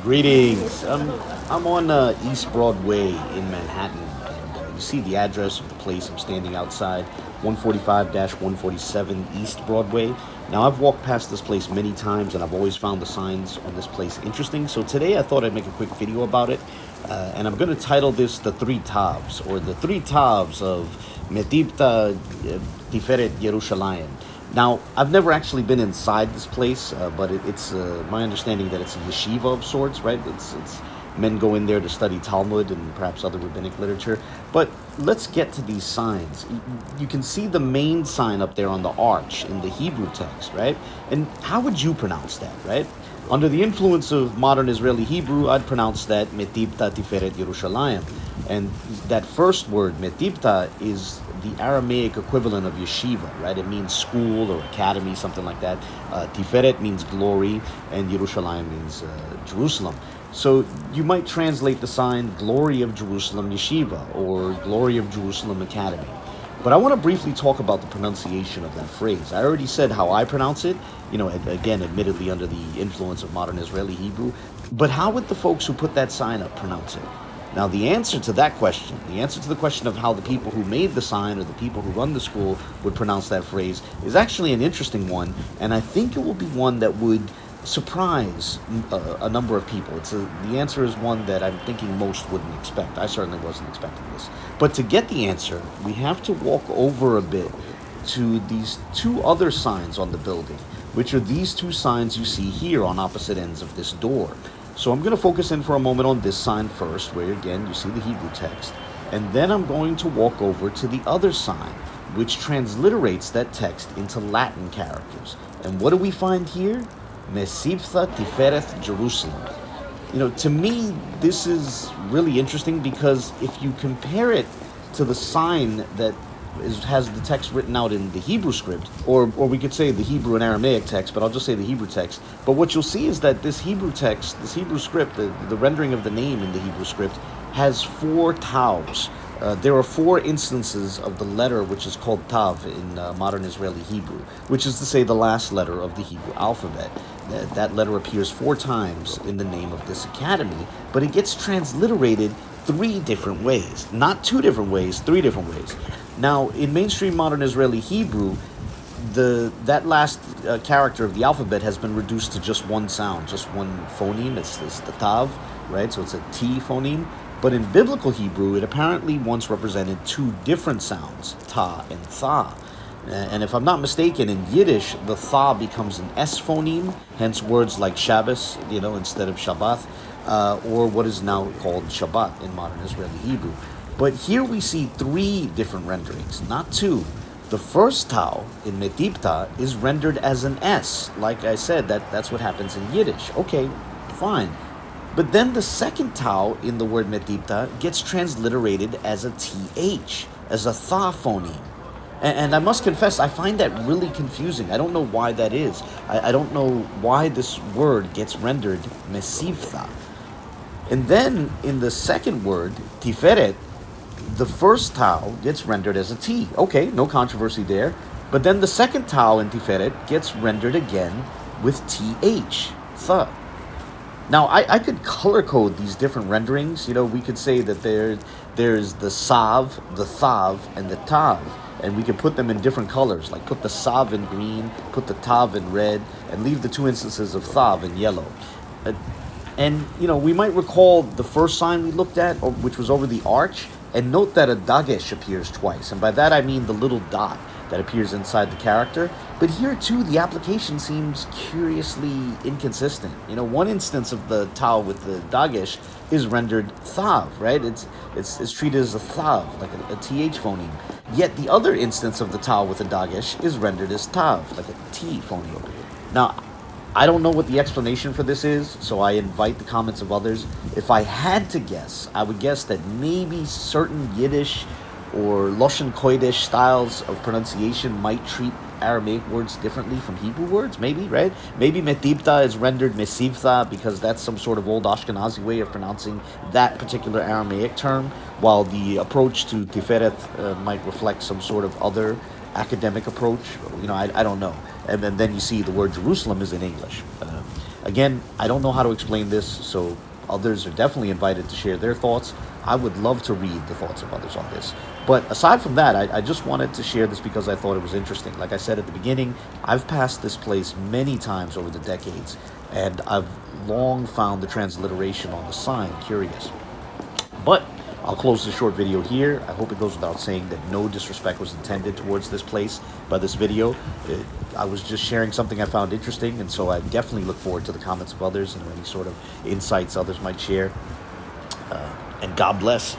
Greetings. I'm on East Broadway in Manhattan, and you see the address of the place I'm standing outside, 145-147 East Broadway. Now, I've walked past this place many times, and I've always found the signs on this place interesting. So today I thought I'd make a quick video about it, and I'm going to title this The Three Tavs, or The Three Tavs of Mesivtha, Tifereth, Yerushalayim. Now, I've never actually been inside this place, but it's my understanding that it's a yeshiva of sorts, right? It's men go in there to study Talmud and perhaps other rabbinic literature. But let's get to these signs. You can see the main sign up there on the arch in the Hebrew text, right? And how would you pronounce that, right? Under the influence of modern Israeli Hebrew, I'd pronounce that Metibta Tifereth Yerushalayim. And that first word, Metibta, is the Aramaic equivalent of yeshiva, right? It means school or academy, something like that. Tiferet means glory, and Yerushalayim means Jerusalem. So you might translate the sign Glory of Jerusalem Yeshiva or Glory of Jerusalem Academy. But I want to briefly talk about the pronunciation of that phrase. I already said how I pronounce it, again, admittedly under the influence of modern Israeli Hebrew. But how would the folks who put that sign up pronounce it? Now, the answer to that question, the answer to the question of how the people who made the sign or the people who run the school would pronounce that phrase is actually an interesting one, and I think it will be one that would surprise a number of people. The answer is one that I'm thinking most wouldn't expect. I certainly wasn't expecting this. But to get the answer, we have to walk over a bit to these two other signs on the building, which are these two signs you see here on opposite ends of this door. So I'm going to focus in for a moment on this sign first, where again you see the Hebrew text, and then I'm going to walk over to the other sign, which transliterates that text into Latin characters. And what do we find here? Mesivtha Tifereth Jerusalem. To me, this is really interesting because if you compare it to the sign that has the text written out in the Hebrew script, or we could say the Hebrew and Aramaic text, but I'll just say the Hebrew text. But what you'll see is that this Hebrew text, this Hebrew script, the rendering of the name in the Hebrew script, has four tavs. There are four instances of the letter which is called thav in modern Israeli Hebrew, which is to say the last letter of the Hebrew alphabet. That letter appears four times in the name of this academy, but it gets transliterated three different ways. Not two different ways, three different ways. Now, in mainstream modern Israeli Hebrew, that last character of the alphabet has been reduced to just one sound, just one phoneme. It's the thav, right? So it's a T phoneme. But in biblical Hebrew, it apparently once represented two different sounds, ta and tha. And if I'm not mistaken, in Yiddish, the tha becomes an S phoneme, hence words like Shabbos, instead of Shabbat, or what is now called Shabbat in modern Israeli Hebrew. But here we see three different renderings, not two. The first tau in Metibtha is rendered as an S. Like I said, that's what happens in Yiddish. Okay, fine. But then the second tau in the word Metibtha gets transliterated as a TH, as a tha phoneme. And I must confess, I find that really confusing. I don't know why that is. I don't know why this word gets rendered Mesivtha. And then in the second word, Tiferet, the first tau gets rendered as a T. Okay, no controversy there. But then the second tau in Tiferet gets rendered again with TH, tha. Now, I could color code these different renderings. We could say that there's the sav, the thav, and the tav. And we could put them in different colors, like put the sav in green, put the tav in red, and leave the two instances of thav in yellow. And we might recall the first sign we looked at, which was over the arch, and note that a dagesh appears twice. And by that I mean the little dot that appears inside the character. But here too, the application seems curiously inconsistent. One instance of the tau with the dagesh is rendered thav, right? It's treated as a thav, like a th phoneme. Yet the other instance of the tau with the dagesh is rendered as tav, like a t phoneme. Now, I don't know what the explanation for this is, so I invite the comments of others. If I had to guess, I would guess that maybe certain Yiddish or Loshen Kodesh styles of pronunciation might treat Aramaic words differently from Hebrew words, maybe, right? Maybe Metibtha is rendered Mesivtha because that's some sort of old Ashkenazi way of pronouncing that particular Aramaic term, while the approach to Tifereth might reflect some sort of other academic approach. I don't know. And then you see the word Jerusalem is in English. Again, I don't know how to explain this, so others are definitely invited to share their thoughts. I would love to read the thoughts of others on this. But aside from that, I just wanted to share this because I thought it was interesting. Like I said at the beginning, I've passed this place many times over the decades, and I've long found the transliteration on the sign curious. But I'll close this short video here. I hope it goes without saying that no disrespect was intended towards this place by this video. I was just sharing something I found interesting, and so I definitely look forward to the comments of others and any sort of insights others might share. And God bless.